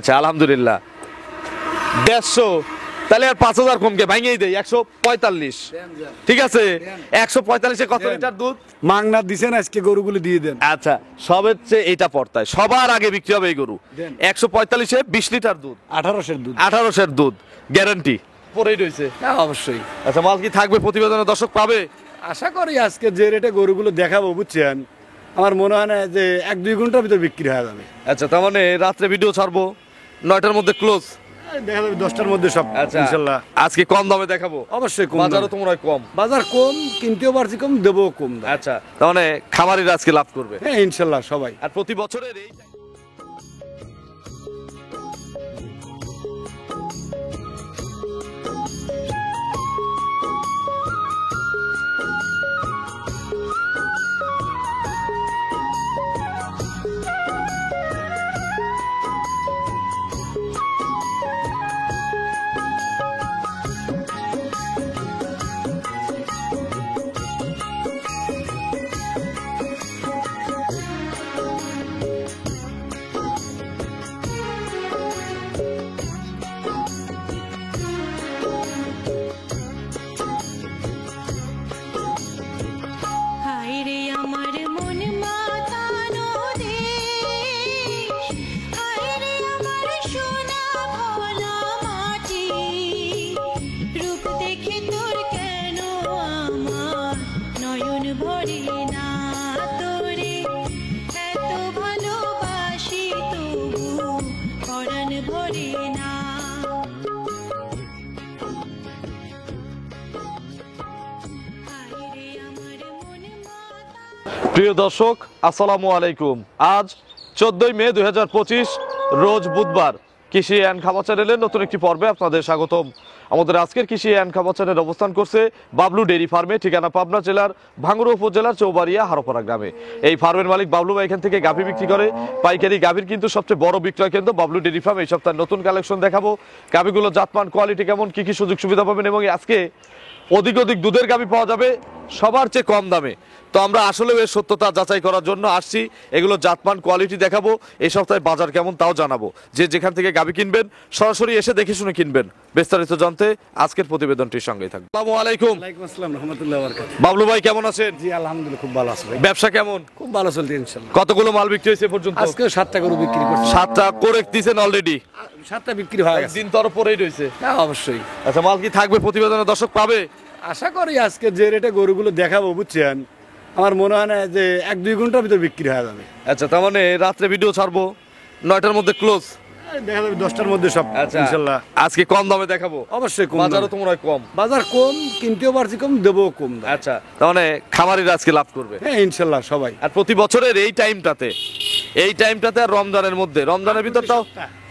আচ্ছা আলহামদুলিল্লাহ 150, তাহলে আর 5000 কমকে ভাঙিয়ে দেই 145। ঠিক আছে 145-এ কত লিটার দুধ মাংনা দিছেন আজকে গরুগুলো দিয়ে দেন। আচ্ছা সবের চেয়ে এইটা পড়তায় সবার আগে বিক্রি হবে এই গরু। 145-এ 20 লিটার দুধ, 1800-এর দুধ, 1800-এর দুধ গ্যারান্টি পরেই রয়েছে। হ্যাঁ অবশ্যই। আচ্ছা মাল কি থাকবে প্রতিবেদনে দর্শক পাবে? আশা করি আজকে যে রেটে গরুগুলো দেখাবো বুঝছেন, আমার মনে হয় না যে 1-2 ঘন্টার ভিতর বিক্রি হয়ে যাবে। আচ্ছা তার মানে রাত্রে ভিডিও ছাড়বো 9টার মধ্যে ক্লোজ, দেখা যাবে 10টার মধ্যে সব। আচ্ছা ইনশাআল্লাহ আজকে কম দামে দেখাবো। অবশ্যই কম। বাজারও তো মনে হয় কম। বাজার কম, কিনতেও পারছি কম, দেবও কম। আচ্ছা তার মানে খামারিরা আজকে লাভ করবে। হ্যাঁ ইনশাআল্লাহ সবাই। আর প্রতি বছরের এই প্রিয় দর্শক আসসালামু আলাইকুম। আজ 14ই মে 2025 রোজ বুধবার। কৃষি অ্যান্ড খামার চ্যানেলের নতুন একটি পর্বে আপনাদের স্বাগতম। আমাদের আজকের কৃষি অ্যান্ড খামার চ্যানেল অবস্থান করছে বাবলু ডেইরি ফার্মে, ঠিকানা পাবনা জেলার ভাঙ্গুড়া উপজেলার চৌবাড়িয়া হারোপাড়া গ্রামে। এই ফার্মের মালিক বাবলু ভাই এখান থেকে গাভী বিক্রি করে। পাইকারি গাভীর কিন্তু সবচেয়ে বড় বিক্রয় কেন্দ্র বাবলু ডেইরি ফার্ম। এই সপ্তাহে নতুন কালেকশন দেখাবো, গাভীগুলো জাতমান কোয়ালিটি কেমন, কি কি সুযোগ সুবিধা পাবেন, এবং আজকে অধিক দুধের গাভী পাওয়া যাবে সবার চেয়ে কম দামে। তো আমরা আসলে এর সত্যতা যাচাই করার জন্য আসছি, এগুলো জাতমান কোয়ালিটি দেখাবো, এই সপ্তাহে বাজার কেমন তাও জানাবো। যে যেখান থেকে গাভী কিনবেন সরাসরি এসে দেখে শুনে কিনবেন। বিস্তারিত জানতে আজকের প্রতিবেদনটির সঙ্গেই থাকবে। আসসালামু আলাইকুম। ওয়ালাইকুম আসসালাম রাহমাতুল্লাহি ওয়া বারাকাতুহু। বাবলু ভাই কেমন আছেন? জি আলহামদুলিল্লাহ খুব ভালো আছি ভাই। ব্যবসা কেমন? খুব ভালো চলছে ইনশাআল্লাহ। কতগুলো মাল বিক্রি হয়েছে পর্যন্ত? আজকে 7টা গরু বিক্রি করছি। 7টা করে দিয়েছেন অলরেডি? 7টা বিক্রি হয়ে গেছে। দিন তর পরেই রয়েছে। হ্যাঁ অবশ্যই। আচ্ছা মাল কি থাকবে প্রতিবেদনে দর্শক পাবে? আশা করি আজকে যে রেটে গরুগুলো দেখাবো বুঝছেন, আমার মনে হয় না যে 1-2 ঘন্টার ভিতর বিক্রি হয়ে যাবে। আচ্ছা তার মানে রাত্রে ভিডিও ছাড়বো 9টার মধ্যে ক্লোজ, দেখা যাবে 10টার মধ্যে সব। আচ্ছা ইনশাআল্লাহ আজকে কম দামে দেখাবো। অবশ্যই কম। বাজারও তো মনে হয় কম। বাজার কম, কিনতেও পারছি কম, দেবও কম। আচ্ছা তার মানে খামারিরা আজকে লাভ করবে। হ্যাঁ ইনশাআল্লাহ সবাই। আর প্রতি বছরের এই টাইমটাতে আর রমজানের মধ্যে, রমজানের ভিতরটাও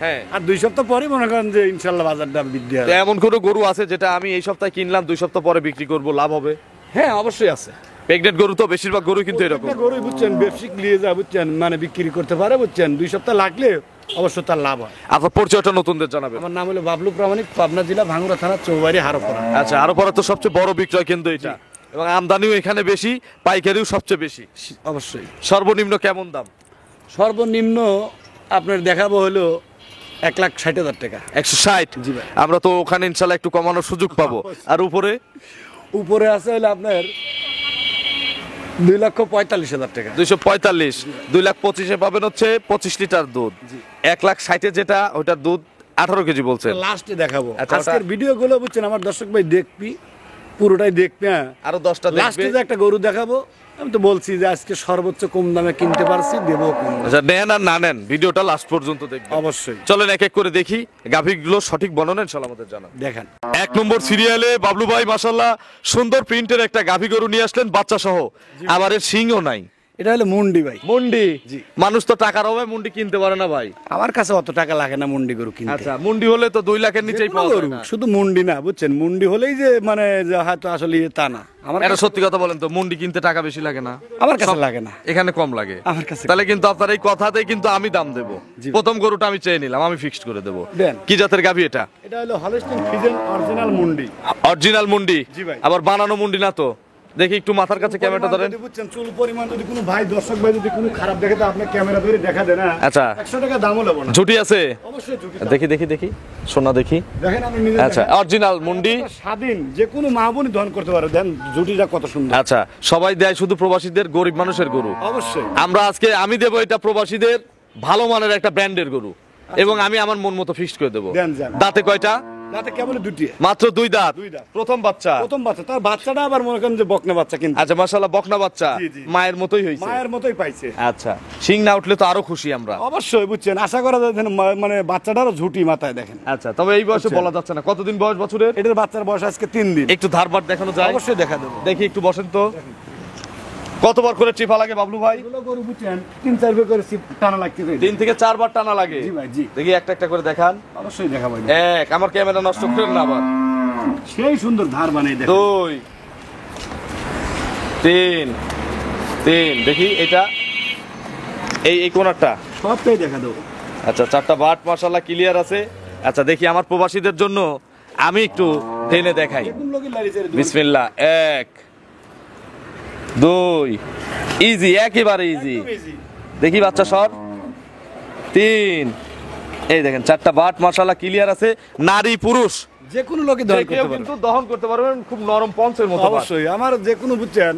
হ্যাঁ আর 2 সপ্তাহ পরে মনে করেন যে ইনশাআল্লাহ বাজারটা বৃদ্ধি হবে। এমন কোনো গরু আছে যেটা আমি এই সপ্তাহে কিনলাম 2 সপ্তাহ পরে বিক্রি করব, লাভ হবে? হ্যাঁ অবশ্যই আছে। প্রেগনেন্ট গরু তো বেশিরভাগ গরু কিন্তু এরকম। গরু বুঝছেন ব্যবসায়িক নিয়ে যা বুঝছেন, মানে বিক্রি করতে পারে বুঝছেন, 2 সপ্তাহ লাগলে অবশ্য তার লাভ হয়। আপনার পরিচয়টা নতুনদের জানাবেন। আমার নাম হলো বাবলু প্রামাণিক, পাবনা জেলা ভাঙ্গুড়া থানা চৌবাড়ি হারোপাড়া। আচ্ছা হারোপাড়া তো সবচেয়ে বড় বিক্রয় কেন্দ্র এটা, এবং আমদানিও এখানে বেশি, পাইকারিও সবচেয়ে বেশি। অবশ্যই। সর্বনিম্ন কেমন দাম? সর্বনিম্ন আপনার দেখাবো হলো 1,60,000 টাকা। 160? জি ভাই। আমরা তো ওখানে ইনশাল্লাহ একটু কমানোর সুযোগ পাবো। আর উপরে? উপরে আছে হলো আপনার 2,45,000 টাকা। 245। 2,25,000 পাবেন হচ্ছে 25 লিটার দুধ। 1,60,000 যেটা ওইটার দুধ 18 কেজি বলছেন। লাস্টে দেখাবো। আচ্ছা, আজকের ভিডিও গুলো বুঝছেন আমার দর্শক ভাই দেখবি, পুরোটাই দেখবে। হ্যাঁ আরো 10টা দেখবে। লাস্টে যে একটা গরু দেখাবো, আমি তো বলছি যে আজকে সর্বোচ্চ কম দামে কিনতে পারছি, দেবো কম দামে। আচ্ছা নেন আর না নেন ভিডিওটা লাস্ট পর্যন্ত দেখবেন অবশ্যই। চলেন এক এক করে দেখি গাভীগুলো সঠিক বর্ণনা ইনশাআল্লাহ আমাদের জানান। দেখেন 1 নম্বর সিরিয়ালে বাবলু ভাই মাশাআল্লাহ সুন্দর প্রিন্টের একটা গাভী গরু নিয়ে আসলেন বাচ্চা সহ। আবার এর শিংও নাই। এটা হলো মুন্ডি ভাই। মুন্ডি? জি। মানুষ তো টাকার অভাবে মুন্ডি কিনতে পারে না ভাই। আমার কাছে অত টাকা লাগে না মুন্ডি গরু কিনতে। আচ্ছা মুন্ডি হলে তো 2 লাখের নিচেই পাওয়া যায় না। শুধু মুন্ডি না বুঝছেন, মুন্ডি হলেই যে মানে যে হয়তো আসলে তা না। আমার এটা সত্যি কথা বলেন তো, মুন্ডি কিনতে টাকা বেশি লাগে না? আমার কাছে লাগে না, এখানে কম লাগে আমার কাছে। তাহলে কিন্তু আপনার এই কথাতেই কিন্তু আমি দাম দেব। প্রথম গরুটা আমি চেয়ে নিলাম, আমি ফিক্সড করে দেব। দেন। কি জাতের গাভী এটা? এটা হলো হলস্টাইন ফ্রিজিয়ান অরিজিনাল মুন্ডি। অরিজিনাল মুন্ডি? জি ভাই। আবার বানানো মুন্ডি না তো? দেখি একটু মাথার কাছে ক্যামেরাটা ধরেন। যদি বুঝছেন চুল পরিমাণ যদি কোনো ভাই দর্শক ভাই যদি কোনো খারাপ দেখে তো আপনি ক্যামেরা ধরে দেখা দেন না। আচ্ছা 100 টাকা দামও নেব না। ঝুটি আছে? অবশ্যই ঝুঁকি। দেখি দেখি দেখি সোনা দেখি। দেখেন আপনি নিজে আচ্ছা অরিজিনাল মুন্ডি। স্বাধীন যে কোনো মা বোনই দহন করতে পারে। দেন ঝুটিটা কত সুন্দর। আচ্ছা সবাই দেয় শুধু প্রবাসীদের, গরিব মানুষের গরু। অবশ্যই আমরা আজকে আমি দেবো এটা প্রবাসীদের ভালো মানের একটা ব্র্যান্ডের গরু, এবং আমি আমার মন মতো ফিক্সড করে দেবো। দেন যান। দাঁতে কয়টা? দাঁতে কেবল দুটি। মাত্র 2 দাঁত। 2 দাঁত। প্রথম বাচ্চা। প্রথম বাচ্চা, তার বাচ্চাটা আবার মনে করেন যে বকনা বাচ্চা কিন্তু আচ্ছা মাশাআল্লাহ বকনা বাচ্চা, জি, জি। মায়ের মতোই হয়েছে। মায়ের মতোই পাইছে। আচ্ছা শিং না উঠলে তো আরো খুশি আমরা। অবশ্যই বুঝছেন, আশা করা যায় যেন মানে বাচ্চাটারও ঝুটি মাথায় দেখেন। আচ্ছা তবে এই বয়সে আচ্ছা। বলা যাচ্ছে না কতদিন বয়স বছরের। এটার বাচ্চার বয়স আজকে 3 দিন। একটু ধারবার দেখানো যায়? অবশ্যই দেখা দেবো। দেখি একটু বসেন তো। কতবার করে চিপা লাগে বাবলু ভাই? এগুলো গরু বুঝছেন 3-4 বার করে সিপ টানা লাগতেছে। 3 থেকে 4 বার টানা লাগে। জি ভাই জি। দেখি একটা একটা করে দেখান। অবশ্যই দেখাবো। এক, আমার ক্যামেরা নষ্ট করেন না আবার। সেই সুন্দর ধার বানিয়ে দেখেন। 2 3 দেখি এটা এই কোণারটা। সবটাই দেখা দেবো। আচ্ছা 4টা বাট মাশাআল্লাহ ক্লিয়ার আছে। আচ্ছা দেখি আমার প্রবাসীদের জন্য আমি একটু টেনে দেখাই। কোন লোকের লারিছে রে? বিসমিল্লাহ। 1 2 ইজি, একেবারে ইজি। দেখি বাচ্চা সর। 3 এই দেখেন 4টা বাট মাশাআল্লাহ ক্লিয়ার আছে। নারী পুরুষ যে কোনো লোকে দহন যে কেউ করতে পারে। কিন্তু দহন করতে পারবেন, খুব নরম পঞ্চের মতো বাট। অবশ্যই আমার যে কোনো বুঝছেন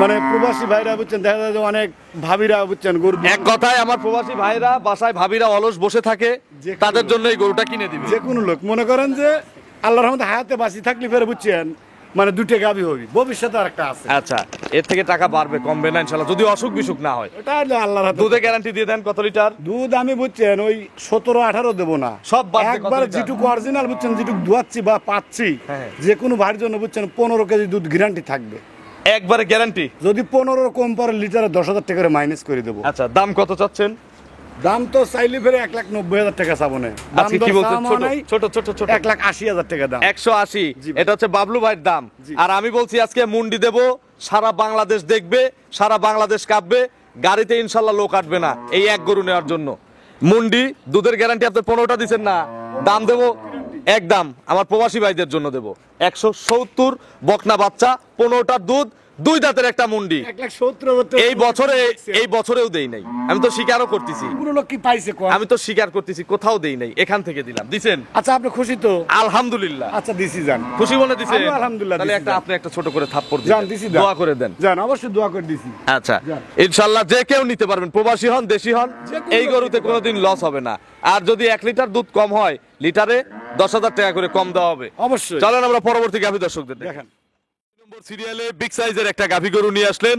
মানে প্রবাসী ভাইরা বুঝছেন দেখা যায় যে অনেক ভাবিরা বুঝছেন গরু এক কথায় আমার প্রবাসী ভাইরা বাসায় ভাবিরা অলস বসে থাকে, যে কোনো তাদের জন্য এই গরুটা কিনে দিবে। যে কোনো লোক মনে করেন যে আল্লাহর রহমতে হায়াতে বাঁচি থাকলে ফেরে বুঝছেন মানে 2টা গাভী হবে, ভবিষ্যতে আর একটা আছে। আচ্ছা এর থেকে টাকা বাড়বে, কমবে না ইনশাআল্লাহ, যদি অসুখ বিসুখ না হয়। এটা হলো আল্লাহর হাতে। দুধে গ্যারান্টি দিয়ে দেন কত লিটার? দুধ আমি বুঝছেন ওই 17-18 দেবো না, সব বাদ দিয়ে কত একবার লিটার? যেটুকু অরিজিনাল বুঝছেন যেটুকু দুয়াচ্ছি বা পাচ্ছি হ্যাঁ। যে কোনো ভাইয়ের জন্য বুঝছেন 15 কেজি দুধ গ্যারান্টি থাকবে। একবারে গ্যারান্টি। যদি 15 কম পরে লিটারে 10,000 টাকা করে মাইনাস করে দেবো। আচ্ছা দাম কত চাচ্ছেন? দাম তো চাইলে ফেরে 1,90,000 টাকা চাবনে। আজকে কি বলছেন? ছোট ছোট ছোট 1,80,000 টাকা দাম। 180। জি। এটা হচ্ছে বাবলু ভাইয়ের দাম। জি। আর আমি বলছি আজকে মুন্ডি দেব, সারা বাংলাদেশ দেখবে, সারা বাংলাদেশ কাঁপবে, গাড়িতে ইনশাল্লাহ লোক আটবে না এই এক গরু নেওয়ার জন্য। মুন্ডি দুধের গ্যারান্টি আপনি 15টা দিচ্ছেন না, দাম দেবো একদম আমার প্রবাসী ভাইদের জন্য দেবো 170। বকনা বাচ্চা, 15টার দুধ, 2 দাঁতের একটা মুন্ডি। 1,70,000 টাকা। এই বছরেও দেই নাই, আমি তো স্বীকারও করতেছি। কোনো লোক কি পাইছে কোন? আমি তো স্বীকার করতেছি কোথাও দেই নাই, এখান থেকে দিলাম। দিছেন? আচ্ছা আপনি খুশি তো? আলহামদুলিল্লাহ। আচ্ছা দিছি যান। খুশি মনে দিছেন? আমিও আলহামদুলিল্লাহ তাহলে দিছি একটা যান। আপনি একটা ছোট করে থাপ্পড় যান দিন, দিছি যান। দোয়া করে দেন। যান অবশ্যই দোয়া করে দিছি। আচ্ছা যান। ইনশাআল্লাহ যে কেউ নিতে পারবেন, প্রবাসী হন দেশি হন, যে কোনো এই লোক গরুতে নিতে কোনোদিন লস হবে না। আর যদি 1 লিটার দুধ কম হয়, লিটারে 10,000 টাকা করে কম দেওয়া হবে। অবশ্যই। চলেন আমরা পরবর্তী গাভী দর্শকদের দেখেন। দেখেন নম্বর সিরিয়ালে বিগ সাইজের একটা গাভী গরু নিয়ে আসলেন,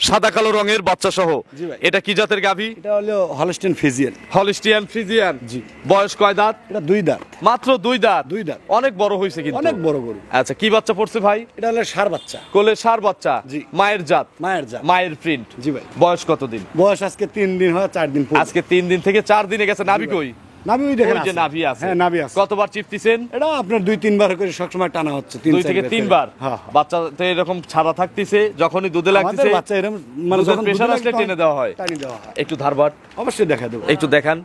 সাদা কালো রঙের বাচ্চা সহ। জি ভাই। এটা কি জাতের গাভী? এটা হলো হলস্টেইন ফ্রিজিয়ান। Holstein Friesian. জি। বয়স কয় দাঁত? এটা 2 দাঁত। মাত্র 2 দাঁত। 2 দাঁত। অনেক বড় হয়েছে কিন্তু। অনেক বড় গরু। আচ্ছা কি বাচ্চা পড়ছে ভাই? এটা হলো ষাঁড় বাচ্চা। কোলে ষাঁড় বাচ্চা। জি। মায়ের জাত। মায়ের জাত। মায়ের প্রিন্ট। জি ভাই। বয়স কত দিন? বয়স আজকে 3 দিন হয় 4 দিন পর। আজকে 3 দিন থেকে 4 দিনে গেছে। নাভি কই? নাভি ওই দেখেন ওই যে আছে। নাভি আছে। হ্যাঁ নাভি আছে। কতবার চিপতিছেন? এটা আপনার 2-3 বার করে সবসময় টানা হচ্ছে। 2 থেকে 3 বার। হ্যাঁ। বাচ্চা তো এরকম ছাড়া থাকতেছে, যখনই দুধে আমাদের লাগতেছে বাচ্চা এরকম মানে দুধের যখন প্রেসার দুধে আসলে লাগবে টেনে দেওয়া হয়। টানি দেওয়া হয়। একটু ধারবার অবশ্যই দেখা দেবো। একটু দেখান।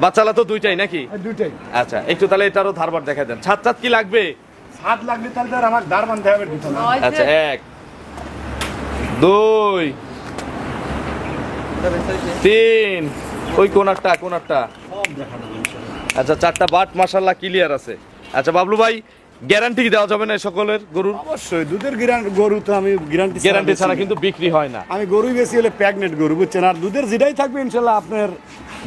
বাচ্চালা তো 2টাই নাকি? এই দুইটাই। আচ্ছা একটু তাহলে এটারও ধারবার দেখা দেন। ছাদ কি লাগবে? হাত লাগলে তাহলে আর আমার দাঁড় বাঁধতে হবে দিতে না। আচ্ছা 1 2 3 ওই কোনারটা সব দেখা দেবো ইনশাআল্লাহ। আচ্ছা 4টা বাট মাশাআল্লাহ ক্লিয়ার আছে। আচ্ছা বাবলু ভাই গ্যারান্টি দেওয়া যাবে না এই সকলের গরুর? অবশ্যই দুধের গরু তো আমি গ্যারান্টি ছাড়া কিন্তু বিক্রি হয় না। আমি গরুই বেশি হলে প্রেগনেন্ট গরু বুঝছেন, আর দুধের যেটাই থাকবে ইনশাআল্লাহ আপনার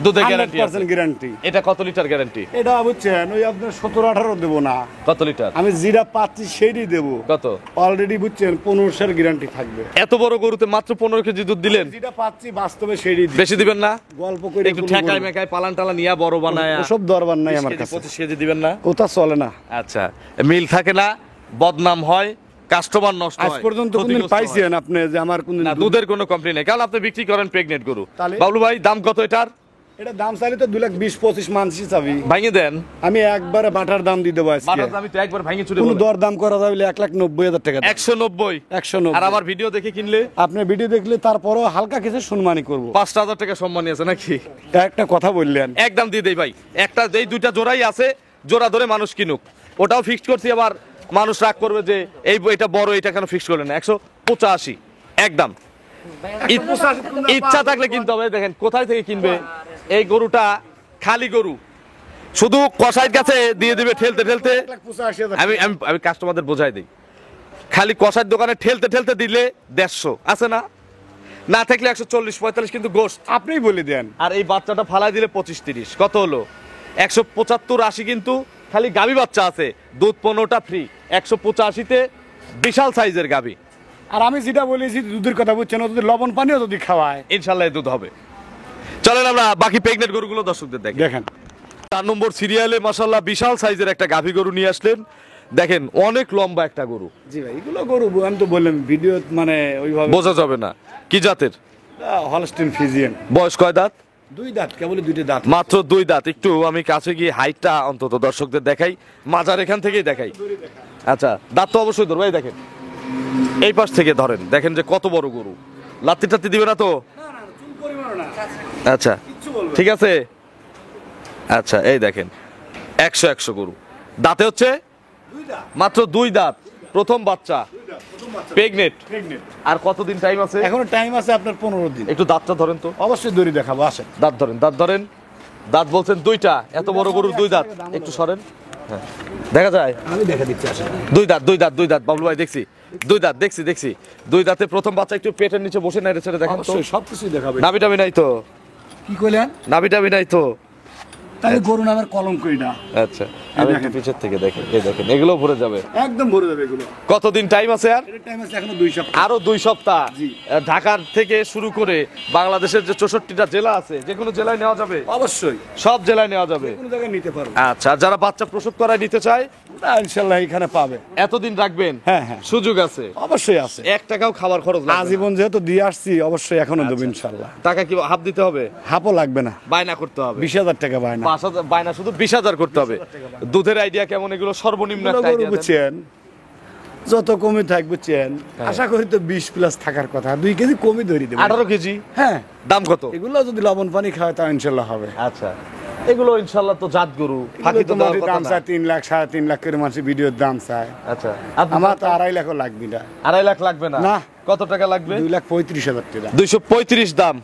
দুধে গ্যারান্টি আছে। 100% গ্যারান্টি। এটা কত লিটার গ্যারান্টি? এটা বুঝছেন ওই আপনার 17-18 দেবো না, কত লিটার? আমি যেটা পাচ্ছি সেইটাই দেবো। কত? অলরেডি বুঝছেন 1500 গ্যারান্টি থাকবে। এত বড় গরুতে মাত্র 15 কেজি দুধ দিলেন? যেটা পাচ্ছি বাস্তবে সেইটাই দিই। বেশি দিবেন না? গল্প করে একটু ঠেকায় মেকায় পালান টালা নিয়া বড় বানায় ওসব দরবার নাই আমার কাছে। 25 কেজি দিবেন না? ওটা চলে না। আচ্ছা মিল থাকে না, বদনাম হয়, কাস্টমার নষ্ট আজ হয়, পর্যন্ত কোনদিন ক্ষতিগ্রস্ত হয়। পাইছেন আপনি যে আমার কোনদিন না দুধের কোনো কমপ্লেন নেই, কারণ আপনি বিক্রি করেন প্রেগনেন্ট গরু। তাহলে? বাবলু ভাই দাম কত এটার? এটা দাম চাইলে তো 2,20,25 মানছি চাবি। ভাঙে দেন। আমি একবারে বাটার দাম দিয়ে দেবো আজকে। বাটার দামি তো একবার ভাঙে চুরে কোনো বলেন। দর দাম করা যাবে 1,90,000 টাকা। 190। 190। আর আমার ভিডিও দেখে কিনলে আপনার ভিডিও দেখলে তারপরও হালকা কিছু সম্মানই করবো। 5,000 টাকা সম্মানী আছে নাকি? একটা কথা বললেন, একদম দিয়ে দেই ভাই। একটা এই 2টা জোড়াই আছে, জোড়া ধরে মানুষ কিনুক। ওটাও ফিক্সড করছি, আবার মানুষ রাগ করবে যে এটা বড়, এটা কেন ফিক্স করলেন না। 185 একদম। ইচ্ছা থাকলে কিনতে হবে। দেখেন কোথায় থেকে কিনবে। এই গরুটা খালি গরু, শুধু কসাইর কাছে দিয়ে দিবে ঠেলতে ঠেলতে। আমি আমি আমি কাস্টমারদের বোঝাই দিই, খালি কসাইর দোকানে ঠেলতে ঠেলতে দিলে 150 আছে না, না থাকলে 140-45 কিন্তু গোশত আপনিই বলে দেন। আর এই বাচ্চাটা ফালাই দিলে 25-30 কত হলো 175-80 কিন্তু খালি গাভী বাচ্চা আছে, দুধ 15টা ফ্রি। 185-তে বিশাল সাইজের গাভী। আর আমি যেটা বলেছি দুধের কথা বুঝছেন, ও যদি লবণ পানিও যদি খাওয়ায় ইনশাল্লাহ দুধ হবে। চলেন আমরা বাকি প্রেগনেন্ট গরুগুলো দর্শকদের দেখি। দেখেন 4 নম্বর সিরিয়ালে মাশাআল্লাহ বিশাল সাইজের একটা গাভী গরু নিয়ে আসলেন। দেখেন অনেক লম্বা একটা গরু, জি ভাই, এগুলো গরু আমি তো বললাম ভিডিও মানে ওইভাবে বোঝা যাবে না কি জাতের। Holstein Friesian. বয়স কয় দাঁত? 2 দাঁত, কেবল 2টা দাঁত। মাত্র 2 দাঁত। একটু আমি কাছে গিয়ে হাইটটা অন্তত দর্শকদের দেখাই, মাজার এখান থেকেই দেখাই। আচ্ছা দাঁত তো অবশ্যই ধরবে। এই দেখেন এই পাশ থেকে ধরেন, দেখেন যে কত বড় গরু। লাত্তি টাত্তি দিবে না তো? আচ্ছা ঠিক আছে। আচ্ছা এই দেখেন 100 গরু, দাঁতে হচ্ছে মাত্র 2 দাঁত, প্রথম বাচ্চা, প্রেগনেন্ট। আর কতদিন টাইম আছে? এখনো টাইম আছে আপনার 15 দিন। একটু দাঁতটা ধরেন তো। অবশ্যই দড়ি দেখাবো, আসেন। দাঁত ধরেন, দাঁত ধরেন। দাঁত বলছেন 2টা, এত বড় গরুর 2 দাঁত। একটু সরেন, হ্যাঁ দেখা যায়। আমি দেখা দিচ্ছি, আসেন। 2 দাঁত, 2 দাঁত, 2 দাঁত বাবলু ভাই, দেখছি 2 দাঁত, দেখছি 2 দাঁতে প্রথম বাচ্চা। একটু পেটের নিচে বসে নাই রেছে দেখেন তো। অবশ্যই সবকিছুই দেখাবে। নাভিটামি নাই তো? কি কইলেন? নাভিটামি নাই তো? তাহলে গরু নামের কলঙ্ক এটা। আচ্ছা আমি একটু পিছের থেকে দেখেন, এই দেখেন এগুলো ভরে যাবে, একদম ভরে যাবে এগুলো। কতদিন টাইম আছে আর? এর টাইম আছে এখনো 2 সপ্তাহ। আরো 2 সপ্তাহ। জি। ঢাকার থেকে শুরু করে বাংলাদেশের যে 64টা জেলা আছে, যে কোনো জেলায় নেওয়া যাবে? অবশ্যই সব জেলায় নেওয়া যাবে। কোনো জায়গায় নিতে পারবে। আচ্ছা যারা বাচ্চা প্রসব করায় নিতে চায় ইনশাআল্লাহ এখানে পাবে। এতদিন রাখবেন? হ্যাঁ হ্যাঁ, সুযোগ আছে, অবশ্যই আছে। 1 টাকাও খাবার খরচ লাগবে না। আজীবন যেহেতু দিয়ে আসছি, অবশ্যই এখনো দেব ইনশাআল্লাহ। টাকা কি হাফ দিতে হবে? হাপও লাগবে না, বায়না করতে হবে? 20,000 টাকা বায়না। 5,000 বায়না, শুধু 20,000 করতে হবে। দুধের আইডিয়া কেমন? এগুলো সর্বনিম্ন একটা আইডিয়া দেন। বুঝছেন, যত কমই থাক বুঝছেন, আশা করি তো 20 প্লাস থাকার কথা। 2 কেজি কমই ধরি দেব। 18 কেজি? হ্যাঁ। দাম কত? এগুলো যদি লবণ পানি খাওয়ায় তা ইনশাআল্লাহ হবে। আচ্ছা এগুলো ইনশাআল্লাহ তো জাত গরু, ফাঁকি ফাঁকি তো তো দেওয়ার কথা দাম না। চায় 3 লাখ 3.5 লাখ করে মানুষ ভিডিওর দাম চায়। আচ্ছা আমার তো 2.5 লাখও লাগবে না। 2.5 লাখ লাগবে না? না। কত টাকা লাগবে? 2,35,000 টাকা। 235 দাম,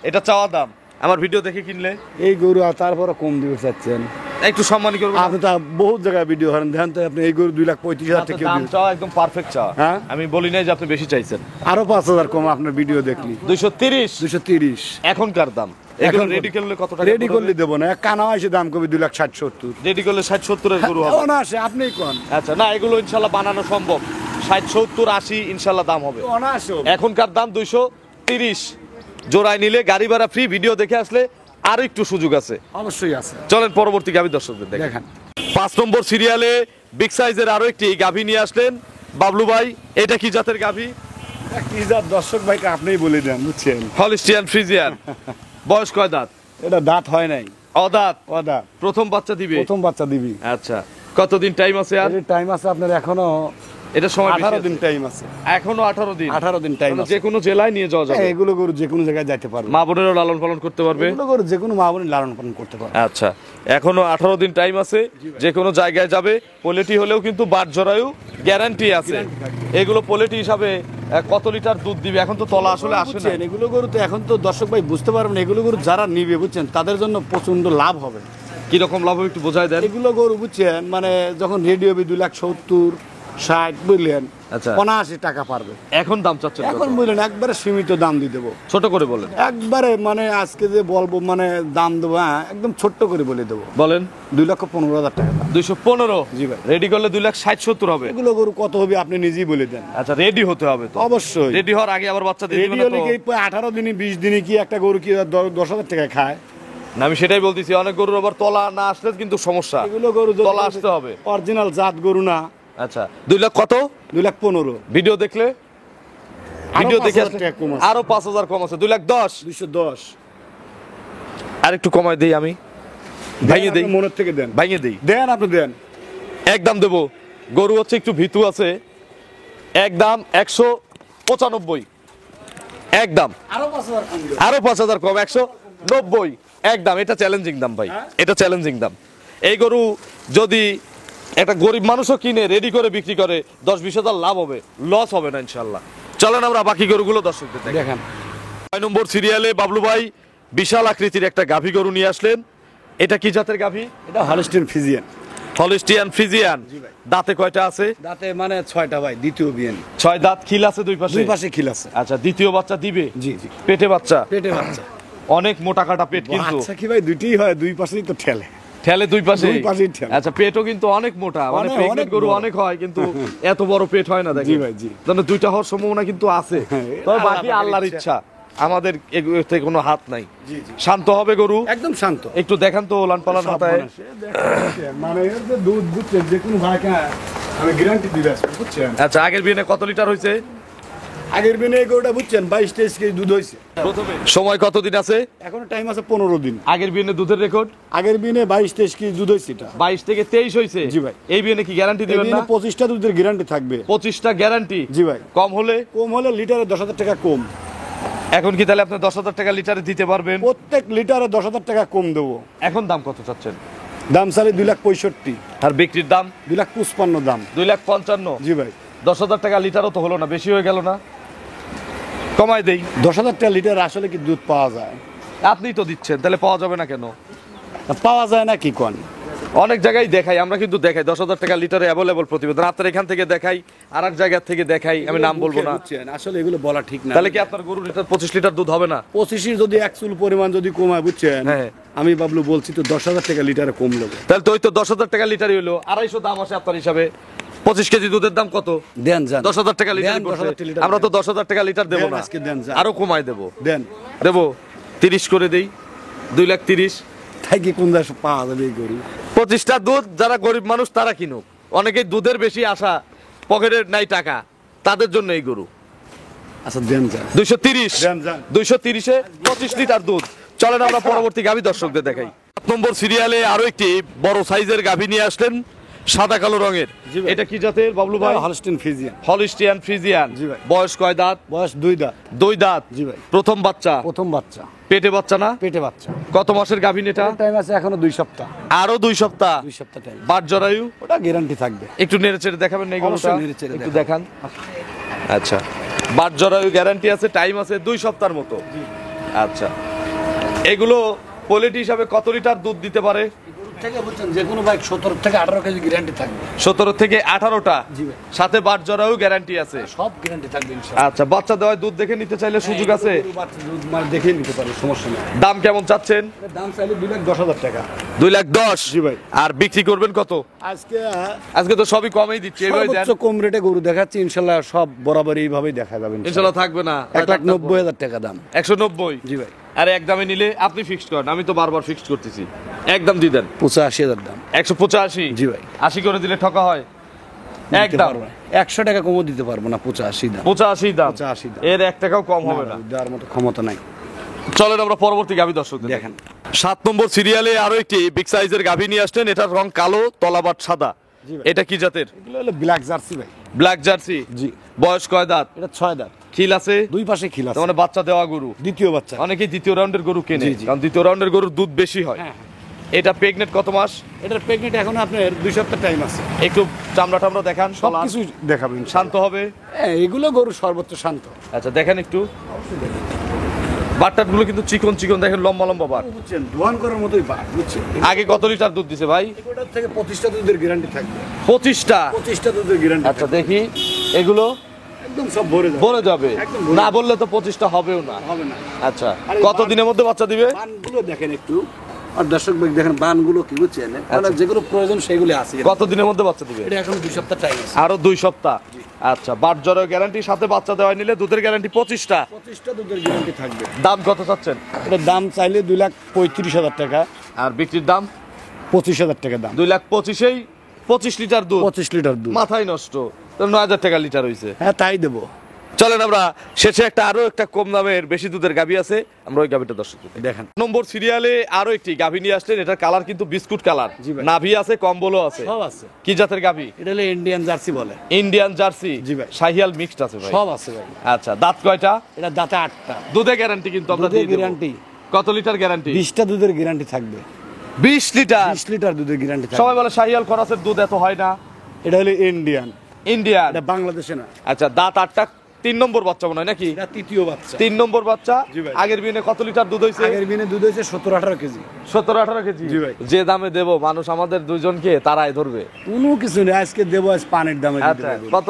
এটা চাওয়া দাম। আমার ভিডিও দেখে কিনলে এই গরু আর তারপরে কম দিতে চাচ্ছেন? একটু সম্মান করবেন। আপনি তো বহুত জায়গায় ভিডিও করেন, দেখেন তো আপনি এই গরু 2,35,000 টাকা দাম চাওয়া একদম পারফেক্ট চাওয়া। হ্যাঁ? আমি বলি নাই যে আপনি বেশি চাইছেন। আরো 5,000 কম আপনার ভিডিও দেখলি। 230 230 এখনকার দাম। এগুলো রেডি করলে কত টাকা? রেডি করলে দেবো না, এক কানা এসে দাম কবি 2,60,70। রেডি করলে 60-70 এর গরু হবে। না আসে আপনিই কোন। আচ্ছা না এগুলো ইনশাআল্লাহ বানানো সম্ভব। 60-70-80 ইনশাআল্লাহ দাম হবে। অনাসো এখনকার দাম 230। জোড়ায় নিলে গাড়ি ভাড়া ফ্রি। ভিডিও দেখে আসলে আরো একটু সুযোগ আছে। অবশ্যই আছে। চলেন পরবর্তী গাভী দর্শকদের দেখেন। দেখেন 5 নম্বর সিরিয়ালে বিগ সাইজের আরো একটি গাভী নিয়ে আসলেন বাবলু ভাই। এটা কি জাতের গাভী? কি জাত দর্শক ভাইকে আপনিই বলে দেন, বুঝছেন। Holstein Friesian. বয়স কয় দাঁত? এটা দাঁত হয় নাই, অদাঁত। দাঁত প্রথম বাচ্চা দিবে? প্রথম বাচ্চা দিবি। আচ্ছা কতদিন টাইম আছে আর? এর টাইম আছে আপনার এখনো এটা সময় 18 দিন টাইম আছে। এখনো 18 দিন? 18 দিন টাইম আছে। যে কোনো জেলায় নিয়ে যাওয়া যাবে? হ্যাঁ, এগুলো গরু যে কোনো জায়গায় যাইতে পারবে। মা বোনেরও লালন পালন করতে পারবে? এগুলো গরু যে কোনো মা বোন লালন পালন করতে পারবে। আচ্ছা এখনো 18 দিন টাইম আছে, যে কোনো জায়গায় যাবে। পোলেটি হলেও কিন্তু বাট জরায়ু গ্যারান্টি আছে। এগুলো পোলেটি হিসাবে কত লিটার দুধ দিবে? এখন তো তলা আসলে আসে না। বুঝছেন, এগুলো গরু তো এখন তো দর্শক ভাই বুঝতে পারবেন, এগুলো গরু যারা নিবে বুঝছেন তাদের জন্য প্রচন্ড লাভ হবে। কি রকম লাভ হবে একটু বোঝাই দেন। এগুলো গরু বুঝছেন মানে যখন রেডি হবে 2,70,60 বুঝলেন, আচ্ছা 85 টাকা পারবে। এখন দাম চাচ্ছেন কত? এখন বুঝলেন একবারে সীমিত দাম দিয়ে দেবো। ছোট করে বলেন। একবারে মানে আজকে যে বলবো মানে দাম দেবো, হ্যাঁ একদম ছোট্ট করে বলে দেবো। বলেন। 2,15,000 টাকা দাম। 215? জি ভাই। রেডি করলে 2,60-70 হবে। এগুলো গরু কত হবে আপনি নিজেই বলে দেন। আচ্ছা রেডি হতে হবে তো? অবশ্যই। রেডি হওয়ার আগে আবার বাচ্চা দিয়ে রেডি দিবেন হলে না কি তো? 18 দিনে 20 দিনে কি একটা গরু কি 10,000 টাকা খায়? না আমি সেটাই বলতেছি, অনেক গরুর আবার তলা না আসলে কিন্তু সমস্যা। এগুলো গরু তলা আসতে হবে। অরিজিনাল জাত গরু না। আচ্ছা 2 লাখ কত? 2,15,000। ভিডিও দেখলে? ভিডিও দেখে 5,000 টাকা কম আছে। আরো 5,000 কম আছে, 2,10,000। 210। আর একটু কমাই দেই আমি, ভাঙিয়ে দেই, আপনি মনের থেকে দেন। ভাঙিয়ে দেই। দেন আপনি দেন। একদম দেবো। গরু হচ্ছে একটু ভিতু আছে। একদম 195। একদম আরো 5,000 কম দেন। আরো 5,000 কম, 190 একদম। এটা চ্যালেঞ্জিং দাম ভাই, এটা চ্যালেঞ্জিং দাম। এই গরু যদি একটা গরিব মানুষও কিনে রেডি করে বিক্রি করে 10-20 হাজার লাভ হবে, লস হবে না ইনশাল্লাহ। চলেন আমরা বাকি গরুগুলো দর্শকদের দেখি। দেখেন 6 নম্বর সিরিয়ালে বাবলু ভাই বিশাল আকৃতির একটা গাভী গরু নিয়ে আসলেন। এটা কি জাতের গাভী? এটা হলস্টিন ফ্রিজিয়ান। Holstein Friesian. জি ভাই। দাঁতে কয়টা আছে? দাঁতে মানে 6টা ভাই, দ্বিতীয় বিয়ান। 6 দাঁত, খিল আছে দুই পাশে? দুই পাশে খিল আছে। আচ্ছা, দ্বিতীয় বাচ্চা দিবে? জি জি। পেটে বাচ্চা? পেটে বাচ্চা। অনেক মোটা কাটা পেট কিন্তু। আচ্ছা কি ভাই, দুইটাই হয়, দুই পাশেই তো ঠেলে। ঠেলে দুই পাশে? দুই পাশেই ঠেলে। আচ্ছা, পেটও কিন্তু অনেক মোটা, মানে অনেক, প্রেগনেন্ট অনেক গরু বড়। অনেক হয় কিন্তু এত বড় পেট হয় না দেখেন। জি ভাই, জি। তাহলে দুইটা হওয়ার সম্ভাবনা কিন্তু আছে। হ্যাঁ, তবে আল্লাহ বাকি পাকের আল্লাহর ইচ্ছা। ইচ্ছা, আমাদের এগুলোতে কোনো হাত নাই। জি জি। শান্ত হবে গরু, একদম শান্ত। একটু দেখান তো ওলান পালান সব হাতায়। মানুষে দেখেন, মানে এর যে দুধ বুঝছেন, যে কোনো ভাইকে আমি গ্যারান্টি দিবে বুঝছেন। আচ্ছা, আগের বিয়ে কত লিটার হয়েছে? আগের দিনে এই গরুটা বুঝছেন 22-23 কেজি দুধ হয়েছে। প্রথমে সময় কতদিন আছে? এখনো টাইম আছে 15 দিন। আগের বিয়ে দুধের রেকর্ড আগের দিনে 22-23 কেজি দুধ হয়েছে। এটা 22 থেকে 23 হয়েছে। জি ভাই। এই বিয়ে কি গ্যারান্টি দিবেন না? 25টা দুধের গ্যারান্টি থাকবে। 25টা গ্যারান্টি? জি ভাই। কম হলে? কম হলে লিটারে 10,000 টাকা কম। এখন কি তাহলে আপনি 10,000 টাকা লিটারে দিতে পারবেন? প্রত্যেক লিটারে 10,000 টাকা কম দেবো। এখন দাম কত চাচ্ছেন? দাম চালে 2,65,000। আর বিক্রির দাম? 2,55,000 দাম। 2,55,000? জি ভাই। 10,000 টাকা লিটারও তো হলো না, বেশি হয়ে গেল না? কমাই দেই। 10,000 টাকা লিটার আসলে কি দুধ পাওয়া যায়? আপনিই তো দিচ্ছেন, তাহলে পাওয়া যাবে না কেন? পাওয়া যায় না কি কোন? অনেক জায়গায় দেখাই, আমরা কিন্তু দেখাই 10,000 টাকা লিটারে অ্যাভেলেবল প্রতিবেদন। আপনার এখান থেকে দেখাই, আর এক জায়গা থেকে দেখাই, আমি নাম বলবো না। বুঝছেন, আসলে এগুলো বলা ঠিক না। তাহলে কি আপনার গরুর লিটার 25 লিটার দুধ হবে না? 25 যদি এক চুল পরিমাণ যদি কমায় বুঝছেন, হ্যাঁ। আমি বাবলু বলছি তো 10,000 টাকা লিটারে কম দেবো। তাহলে তো ওই তো 10,000 টাকা লিটারই হলো, 250 দাম আসে আপনার হিসাবে। 25 কেজি দুধের দাম কত? দেন যান। 10,000 টাকা লিটার। 10,000 টাকা লিটার। আমরা তো 10,000 টাকা লিটার দেবো দেন না, আজকে দেন যান। আরো কমাই দেবো। দেন। দেবো 30 করে দেই, 2,30,000। তাই কি কোন দেশে পাওয়া যাবে এই গরু? 25টা দুধ যারা গরিব মানুষ তারা কিনুক। অনেকেই দুধের বেশি আশা, পকেটের নাই টাকা, তাদের জন্য এই গরু। আচ্ছা দেন যান। 230। দেন যান। 230-এ 25 লিটার দুধ। চলেন আমরা পরবর্তী গাভী দর্শকদের দেখাই। 7 নম্বর সিরিয়ালে আরো একটি বড় সাইজের গাভী নিয়ে আসলেন, সাদা কালো রঙের। জি ভাই। এটা কি জাতের বাবলু ভাই? Holstein Friesian. Holstein Friesian. জি ভাই। বয়স কয় দাঁত? বয়স 2 দাঁত। 2 দাঁত। জি ভাই। প্রথম বাচ্চা? প্রথম বাচ্চা। পেটে বাচ্চা না? পেটে বাচ্চা। কত মাসের গাভীন এটা? টাইম আছে এখনো 2 সপ্তাহ। আরো 2 সপ্তাহ। 2 সপ্তাহ টাইম। বাট জরায়ু? ওটা গ্যারান্টি থাকবে। একটু নেড়ে চেড়ে দেখাবেন না এই গরুটা? অবশ্যই নেড়ে চেড়ে একটু দেখাবো। দেখান। আচ্ছা, বাট জরায়ু গ্যারান্টি আছে, টাইম আছে 2 সপ্তাহের মতো। আচ্ছা, এগুলো কোয়ালিটি হিসাবে কত লিটার দুধ দিতে পারে? থেকে বুঝছেন যে কোনো বাইক 17 থেকে 18 কেজি গ্যারান্টি থাকবে। 17 থেকে 18টা? জি ভাই। সাথে বাট জরায়ু গ্যারান্টি আছে? সব গ্যারান্টি থাকবে ইনশাআল্লাহ। আচ্ছা, বাচ্চা দেওয়ায় দুধ দেখে নিতে চাইলে সুযোগ আছে? গরু বাচ্চা দুধ মানে দেখে নিতে পারে, সমস্যা নেই। দাম কেমন চাচ্ছেন? এর দাম চাইলে 2,10,000 টাকা। 2,10,000? জি ভাই। আর বিক্রি করবেন কত? আজকে তো সবই কমেই দিচ্ছি, এভাবে দেন। সর্বোচ্চ কম রেটে গরু দেখাচ্ছি ইনশাআল্লাহ, সব বরাবর এইভাবেই দেখা যাবে ইনশাআল্লাহ থাকবে না? 1,90,000 টাকা দাম। 190? জি ভাই। আর এক দামে নিলে আপনি ফিক্সড করেন, আমি তো বারবার ফিক্সড করতেছি। একদম দিয়ে দেন। 85,000 দাম। 185? জি ভাই। 80 করে দিলে ঠকা হয়? দিতে একদম পারবো না। 100 টাকা কমও দিতে পারবো না। 85 দাম। 85 দাম? 85 দাম। এর 1 টাকাও কম হবে না। দেওয়ার মতো ক্ষমতা নাই। চলেন আমরা পরবর্তী গাভী দর্শক দেখেন। 7 নম্বর সিরিয়ালে আরো একটি বিগ সাইজের গাভী নিয়ে আসছেন। এটার রং কালো, তলাবাট সাদা। জি ভাই। এটা কি জাতের? এগুলো হলো ব্ল্যাক জার্সি ভাই। Black Jersey? জি। বয়স কয় দাঁত? এটা 6 দাঁত। খিল আছে? দুই পাশে খিল আছে। তার মানে বাচ্চা দেওয়া গরু। দ্বিতীয় বাচ্চা। অনেকেই দ্বিতীয় রাউন্ডের গরু কেনে, জি, জি। কারণ দ্বিতীয় রাউন্ডের গরুর দুধ বেশি হয়। হ্যাঁ। এটা প্রেগনেন্ট কত মাস? এটার প্রেগনেন্ট এখন আপনার 2 সপ্তাহ টাইম আছে। একটু চামড়া টামড়া দেখান, সব কিছু দেখাবেন। শান্ত হবে। হ্যাঁ, এগুলো গরু সর্বোচ্চ শান্ত। আচ্ছা, দেখেন একটু। বাটটার গুলো কিন্তু চিকন চিকন, দেখেন লম্বা লম্বা বাট। বুঝছেন, দোয়ান করার মতোই বাট, বুঝছেন। আগে কত লিটার দুধ দিছে ভাই? এগুলোর থেকে 25টা দুধের গ্যারান্টি থাকবে। 25টা? 25টা দুধের গ্যারান্টি। আচ্ছা, দেখি এগুলো একদম সব ভরে যাবে। ভরে যাবে? একদম ভরে না বললে তো 25টা হবেও না। হবে না। আচ্ছা, আরে কত দিনের মধ্যে বাচ্চা দিবে? বানগুলো দেখেন একটু, আর দর্শক ভাই দেখেন বানগুলো কি বুঝছেন, মানে যেগুলো প্রয়োজন সেগুলো আছে। কত দিনের মধ্যে বাচ্চা দিবে? এটা এখন 2 সপ্তাহ টাইম আছে। আরো 2 সপ্তাহ? আচ্ছা, বাট জ্বরের গ্যারান্টি, সাথে বাচ্চা দেওয়া নিলে দুধের গ্যারান্টি 25টা। 25টা দুধের গ্যারান্টি থাকবে। দাম কত চাচ্ছেন? এটার দাম চাইলে 2,35,000 টাকা। আর বিক্রির দাম? 25,000 টাকা দাম। 2,25,000-এই 25 লিটার দুধ? 25 লিটার দুধ। মাথায় নষ্ট। তো 9,000 টাকা লিটার হয়েছে। হ্যাঁ, তাই দেবো। চলেন আমরা শেষে আরো একটা কম দামের বেশি দুধের গাভী আছে, আমরা ওই গাভীটা দর্শক দেখেন। নম্বর সিরিয়ালে আরো একটি গাভী নিয়ে আসলেন। এটার কালার কিন্তু বিস্কুট কালার, জি ভাই। নাভি আছে, কম্বলও আছে। সব আছে। কি জাতের গাভী? এটা হলো ইন্ডিয়ান জার্সি বলে। Indian Jersey? জি ভাই। শাহিয়াল মিক্সড আছে ভাই? সব আছে ভাই। আচ্ছা, দাঁত কয়টা? এটা দাঁতে 8টা। দুধে গ্যারান্টি কিন্তু আমরা দুধের দিয়ে দেব। গ্যারান্টি। কত লিটার গ্যারান্টি? 20টা দুধের গ্যারান্টি থাকবে। 20 লিটার 20 লিটার দুধের গ্যারান্টি সবাই থাকবে। বলে শাহিয়াল খরচের দুধ এত হয় না। এটা হলো ইন্ডিয়ান, ইন্ডিয়ান। এটা বাংলাদেশে না, আচ্ছা, দাঁত 8টা, 3 নম্বর বাচ্চা মনে হয় নাকি? এটা তৃতীয় বাচ্চা। 3 নম্বর বাচ্চা। জি ভাই। আগের বিনে কত লিটার দুধ হইছে? আগের দিনে দুধ হয়েছে 17-18 কেজি। 17-18 কেজি। জি ভাই। যে দামে দেব মানুষ আমাদের দুইজনকে তারাই ধরবে। কোনো কিছু নেই, আজকে দেবো, আজ পানির দামে দিতে আচ্ছা, হবে। কত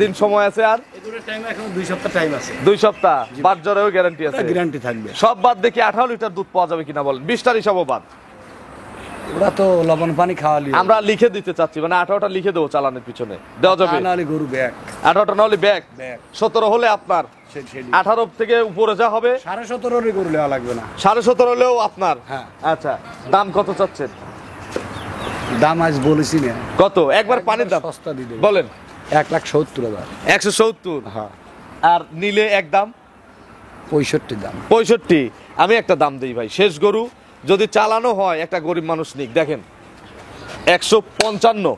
দিন সময় আছে আর? এগুলোর টাইম এখন 2 সপ্তাহ টাইম আছে, 2 সপ্তাহ। বাজারেও গ্যারান্টি আছে। গ্যারান্টি থাকবে। সব বাদ দেখি 18 লিটার দুধ পাওয়া যাবে কিনা বলেন, 20টার হিসাবও বাদ। ওরা তো লবণ পানি খাওয়ালি, আমরা লিখে দিতে চাচ্ছি, মানে 18টা লিখে দেবো চালানের পিছনে, দেওয়া যাবে? নাহলে গরু ব্যাগ 18টা না হলে ব্যাগ। 17 হলে আপনার, 18 থেকে উপরে যা হবে 17.5 গরু নেওয়া লাগবে না। 17.5 হলেও আপনার। হ্যাঁ। আচ্ছা, দাম কত চাচ্ছেন? দাম আজ বলেছি না, কত? একবার পানির দাম সস্তা দিয়ে দেবো, বলেন। 1,70,000। 170। হ্যাঁ, আর নিলে একদম 65 দাম। 65। আমি একটা দাম দিই ভাই, শেষ গরু যদি চালানো হয় একটা গরিব মানুষ নিক। দেখেন 155।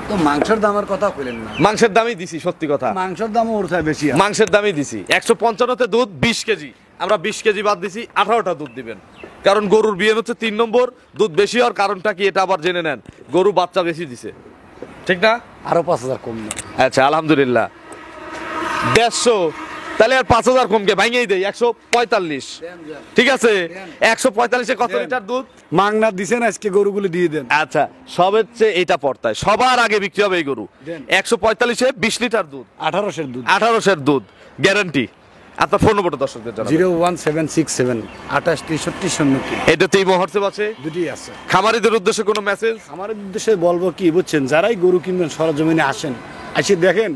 তো মাংসের দামের কথা কইলেন না, মাংসের দামই দিছি, সত্যি কথা, মাংসের দামও ওর থেকে বেশি আছে। মাংসের দামই দিছি। 155তে দুধ 20 কেজি, আমরা 20 কেজি বাদ দিছি, 18টা দুধ দিবেন। কারণ গরুর বিয়ে হচ্ছে 3 নম্বর, দুধ বেশি হওয়ার কারণটা কি এটা আবার জেনে নেন। গরু বাচ্চা বেশি দিছে, ঠিক না? আরো 5,000 কম না। আচ্ছা, আলহামদুলিল্লাহ। 150, তাহলে আর 5,000 কমকে ভাঙিয়েই দেই, 145। ঠিক আছে, 145-এ কত লিটার দুধ? মাংনা দিছেন, আজকে গরুগুলো দিয়ে দেন। আচ্ছা, সবের চেয়ে এটা পড়তায়, সবার আগে বিক্রি হবে এই গরু। দেন। 145-এ 20 লিটার দুধ, 1800 দুধ। 1800-এর দুধ গ্যারান্টি। আপনার ফোন নম্বরটা দর্শকদের জানাবেন। 01767 2863 এটাতেই হোয়াটসঅ্যাপ আছে। দুটি আছে। খামারিদের উদ্দেশ্যে কোনো মেসেজ? আমার উদ্দেশ্যে বলবো কি বুঝছেন, যারাই গরু কিনবেন সরজমিনে আসেন, এসে দেখেন,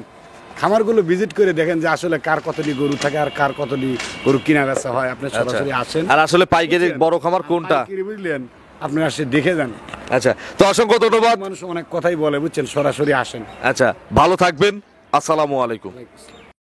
খামারগুলো ভিজিট করে দেখেন যে আসলে কার কতটি গরু থাকে আর কার কতটি গরু কিনা বেচা হয়। আপনি সরাসরি আসেন। আর আসলে পাইকারি বড় খামার কোনটা? পাইকারি বুঝলেন, আপনি আসে দেখে যান। আচ্ছা, তো অসংখ্য ধন্যবাদ। মানুষ অনেক কথাই বলে বুঝছেন, সরাসরি আসেন। আচ্ছা, ভালো থাকবেন। আসসালামু আলাইকুম।